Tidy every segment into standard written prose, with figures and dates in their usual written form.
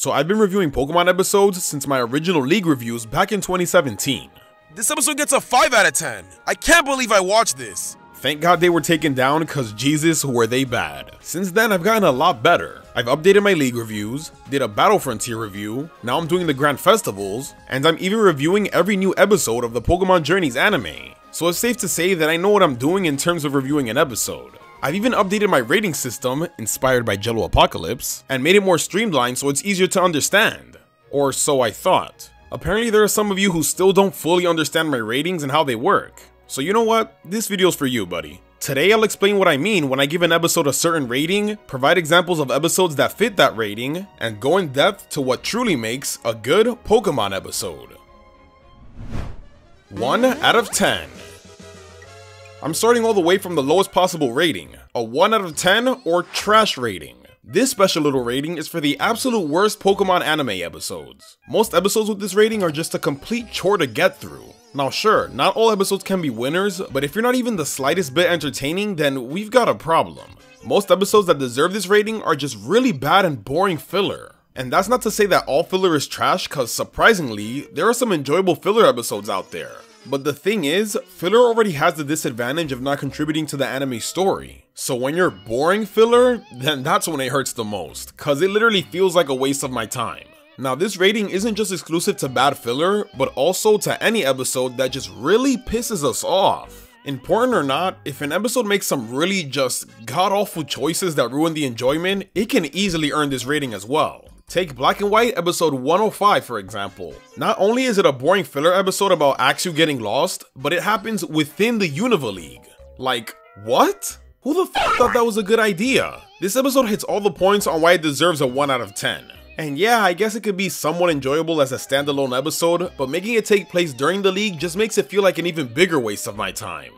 So I've been reviewing Pokemon episodes since my original League reviews back in 2017. This episode gets a 5 out of 10. I can't believe I watched this. Thank God they were taken down, cause Jesus were they bad. Since then I've gotten a lot better. I've updated my League reviews, did a Battle Frontier review, now I'm doing the Grand Festivals, and I'm even reviewing every new episode of the Pokemon Journeys anime. So it's safe to say that I know what I'm doing in terms of reviewing an episode. I've even updated my rating system, inspired by Jello Apocalypse, and made it more streamlined so it's easier to understand. Or so I thought. Apparently there are some of you who still don't fully understand my ratings and how they work. So you know what? This video's for you, buddy. Today I'll explain what I mean when I give an episode a certain rating, provide examples of episodes that fit that rating, and go in depth to what truly makes a good Pokemon episode. 1 out of 10. I'm starting all the way from the lowest possible rating, a 1 out of 10 or trash rating. This special little rating is for the absolute worst Pokemon anime episodes. Most episodes with this rating are just a complete chore to get through. Now sure, not all episodes can be winners, but if you're not even the slightest bit entertaining, then we've got a problem. Most episodes that deserve this rating are just really bad and boring filler. And that's not to say that all filler is trash, cause surprisingly, there are some enjoyable filler episodes out there. But the thing is, filler already has the disadvantage of not contributing to the anime story. So when you're boring filler, then that's when it hurts the most, cause it literally feels like a waste of my time. Now this rating isn't just exclusive to bad filler, but also to any episode that just really pisses us off. Important or not, if an episode makes some really just god-awful choices that ruin the enjoyment, it can easily earn this rating as well. Take Black and White episode 105 for example. Not only is it a boring filler episode about Axew getting lost, but it happens within the Unova League. Like, what? Who the f thought that was a good idea? This episode hits all the points on why it deserves a 1 out of 10. And yeah, I guess it could be somewhat enjoyable as a standalone episode, but making it take place during the league just makes it feel like an even bigger waste of my time.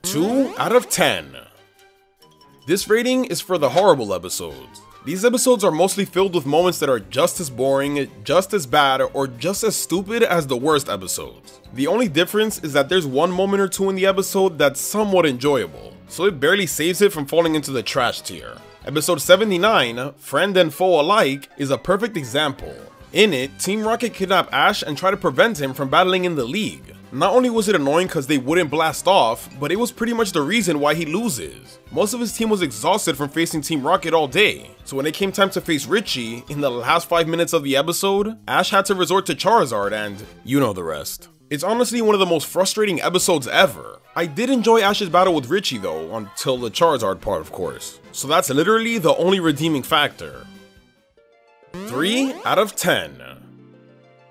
2 out of 10. This rating is for the horrible episodes. These episodes are mostly filled with moments that are just as boring, just as bad, or just as stupid as the worst episodes. The only difference is that there's one moment or two in the episode that's somewhat enjoyable, so it barely saves it from falling into the trash tier. Episode 79, Friend and Foe Alike, is a perfect example. In it, Team Rocket kidnap Ash and try to prevent him from battling in the league. Not only was it annoying because they wouldn't blast off, but it was pretty much the reason why he loses. Most of his team was exhausted from facing Team Rocket all day, so when it came time to face Richie, in the last 5 minutes of the episode, Ash had to resort to Charizard and you know the rest. It's honestly one of the most frustrating episodes ever. I did enjoy Ash's battle with Richie though, until the Charizard part of course. So that's literally the only redeeming factor. 3 out of 10.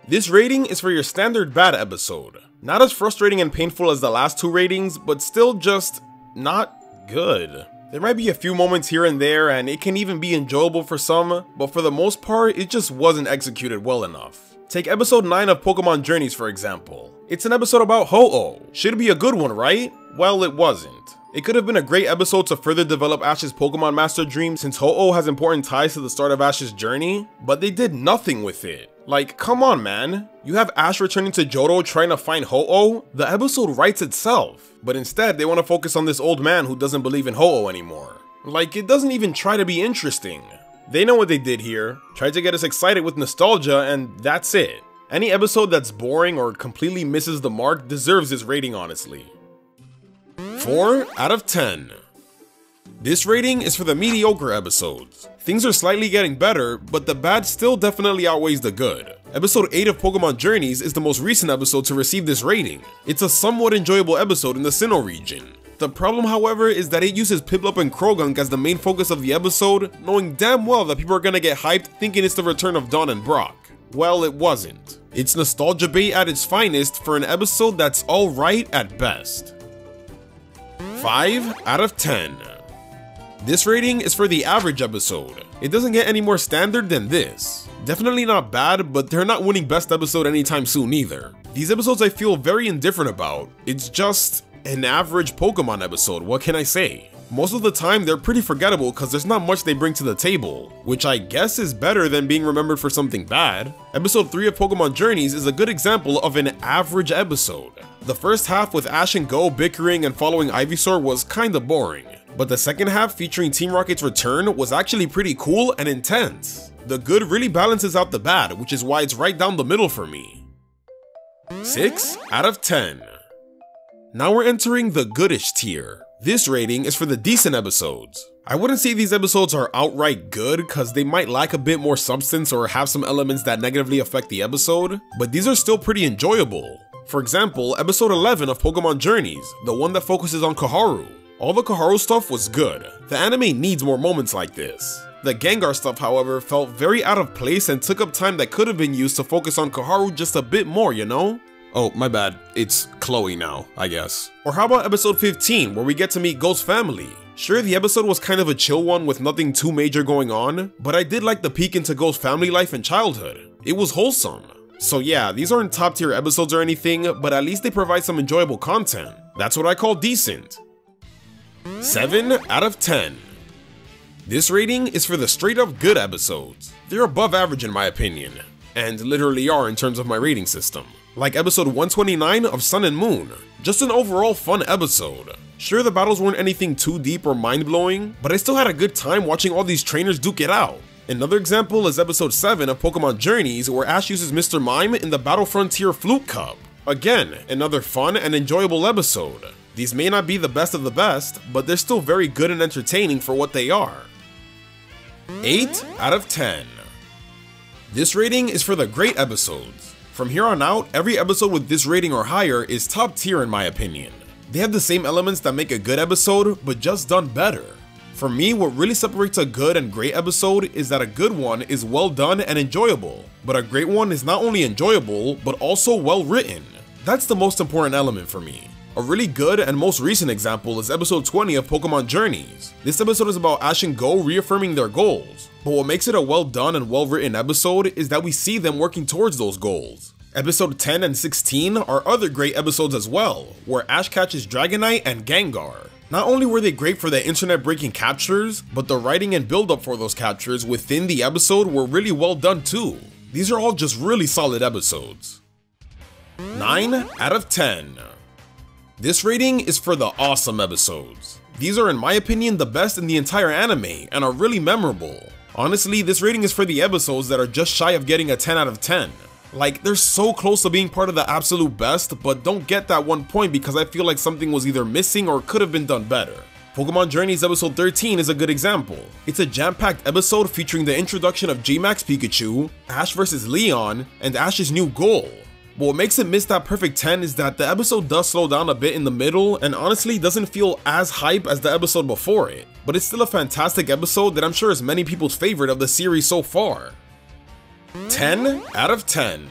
This rating is for your standard bad episode. Not as frustrating and painful as the last two ratings, but still just not good. There might be a few moments here and there, and it can even be enjoyable for some, but for the most part, it just wasn't executed well enough. Take episode 9 of Pokemon Journeys for example. It's an episode about Ho-Oh. Should be a good one, right? Well, it wasn't. It could have been a great episode to further develop Ash's Pokemon Master dream since Ho-Oh has important ties to the start of Ash's journey, but they did nothing with it. Like, come on man. You have Ash returning to Johto trying to find Ho-Oh? The episode writes itself. But instead, they want to focus on this old man who doesn't believe in Ho-Oh anymore. Like, it doesn't even try to be interesting. They know what they did here, tried to get us excited with nostalgia, and that's it. Any episode that's boring or completely misses the mark deserves this rating honestly. 4 out of 10. This rating is for the mediocre episodes. Things are slightly getting better, but the bad still definitely outweighs the good. Episode 8 of Pokemon Journeys is the most recent episode to receive this rating. It's a somewhat enjoyable episode in the Sinnoh region. The problem, however, is that it uses Piplup and Krogunk as the main focus of the episode, knowing damn well that people are gonna get hyped thinking it's the return of Dawn and Brock. Well, it wasn't. It's nostalgia bait at its finest for an episode that's alright at best. 5 out of 10. This rating is for the average episode. It doesn't get any more standard than this. Definitely not bad, but they're not winning best episode anytime soon either. These episodes I feel very indifferent about. It's just an average Pokemon episode, what can I say? Most of the time they're pretty forgettable because there's not much they bring to the table, which I guess is better than being remembered for something bad. Episode 3 of Pokemon Journeys is a good example of an average episode. The first half with Ash and Go bickering and following Ivysaur was kinda boring, but the second half featuring Team Rocket's return was actually pretty cool and intense. The good really balances out the bad, which is why it's right down the middle for me. 6 out of 10. Now we're entering the goodish tier. This rating is for the decent episodes. I wouldn't say these episodes are outright good cause they might lack a bit more substance or have some elements that negatively affect the episode, but these are still pretty enjoyable. For example, episode 11 of Pokemon Journeys, the one that focuses on Koharu. All the Koharu stuff was good. The anime needs more moments like this. The Gengar stuff, however, felt very out of place and took up time that could have been used to focus on Koharu just a bit more, you know? Oh, my bad. It's Chloe now, I guess. Or how about episode 15, where we get to meet Ghost's family? Sure, the episode was kind of a chill one with nothing too major going on, but I did like the peek into Ghost's family life and childhood. It was wholesome. So yeah, these aren't top tier episodes or anything, but at least they provide some enjoyable content. That's what I call decent. 7 out of 10. This rating is for the straight up good episodes. They're above average in my opinion, and literally are in terms of my rating system. Like episode 129 of Sun and Moon, just an overall fun episode. Sure, the battles weren't anything too deep or mind-blowing, but I still had a good time watching all these trainers duke it out. Another example is episode 7 of Pokemon Journeys, where Ash uses Mr. Mime in the Battle Frontier Flute Cup. Again, another fun and enjoyable episode. These may not be the best of the best, but they're still very good and entertaining for what they are. 8 out of 10. This rating is for the great episodes. From here on out, every episode with this rating or higher is top tier in my opinion. They have the same elements that make a good episode, but just done better. For me, what really separates a good and great episode is that a good one is well done and enjoyable, but a great one is not only enjoyable, but also well written. That's the most important element for me. A really good and most recent example is episode 20 of Pokemon Journeys. This episode is about Ash and Go reaffirming their goals, but what makes it a well done and well written episode is that we see them working towards those goals. Episode 10 and 16 are other great episodes as well, where Ash catches Dragonite and Gengar. Not only were they great for the internet-breaking captures, but the writing and build-up for those captures within the episode were really well done too. These are all just really solid episodes. 9 out of 10. This rating is for the awesome episodes. These are in my opinion the best in the entire anime and are really memorable. Honestly, this rating is for the episodes that are just shy of getting a 10 out of 10. Like, they're so close to being part of the absolute best, but don't get that 1 point because I feel like something was either missing or could have been done better. Pokemon Journeys episode 13 is a good example. It's a jam-packed episode featuring the introduction of G-Max Pikachu, Ash vs Leon, and Ash's new goal. But what makes it miss that perfect 10 is that the episode does slow down a bit in the middle and honestly doesn't feel as hype as the episode before it. But it's still a fantastic episode that I'm sure is many people's favorite of the series so far. 10 out of 10.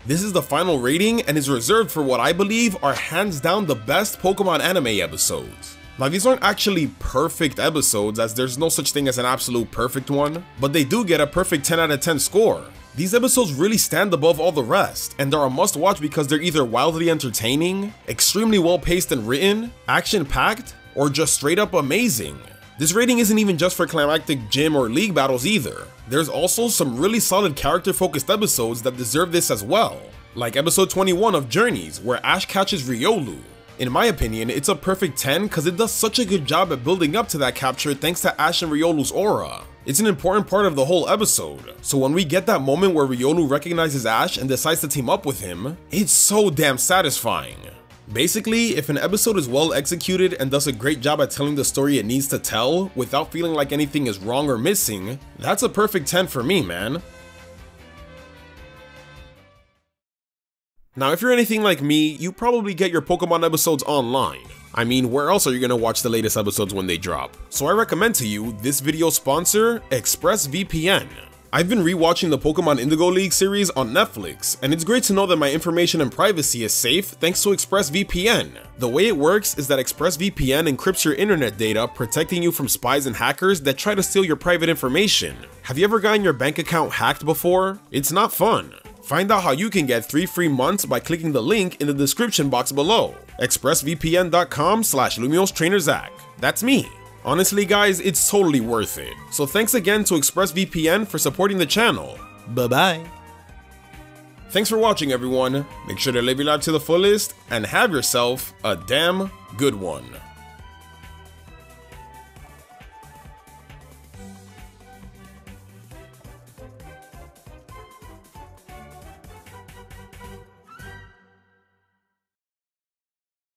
This is the final rating and is reserved for what I believe are hands down the best Pokemon anime episodes. Now these aren't actually perfect episodes as there's no such thing as an absolute perfect one, but they do get a perfect 10 out of 10 score. These episodes really stand above all the rest, and they're a must watch because they're either wildly entertaining, extremely well paced and written, action packed, or just straight up amazing. This rating isn't even just for climactic gym or league battles either. There's also some really solid character focused episodes that deserve this as well, like episode 21 of Journeys where Ash catches Riolu. In my opinion, it's a perfect 10 because it does such a good job at building up to that capture thanks to Ash and Riolu's aura. It's an important part of the whole episode, so when we get that moment where Riolu recognizes Ash and decides to team up with him, it's so damn satisfying. Basically, if an episode is well executed and does a great job at telling the story it needs to tell without feeling like anything is wrong or missing, that's a perfect 10 for me, man. Now if you're anything like me, you probably get your Pokemon episodes online. I mean, where else are you gonna watch the latest episodes when they drop? So I recommend to you this video sponsor, ExpressVPN. I've been rewatching the Pokemon Indigo League series on Netflix, and it's great to know that my information and privacy is safe thanks to ExpressVPN. The way it works is that ExpressVPN encrypts your internet data, protecting you from spies and hackers that try to steal your private information. Have you ever gotten your bank account hacked before? It's not fun. Find out how you can get 3 free months by clicking the link in the description box below. expressvpn.com/LumioSTrainerZach. That's me. Honestly guys, it's totally worth it. So thanks again to ExpressVPN for supporting the channel. Bye bye. Thanks for watching everyone. Make sure to live your life to the fullest and have yourself a damn good one.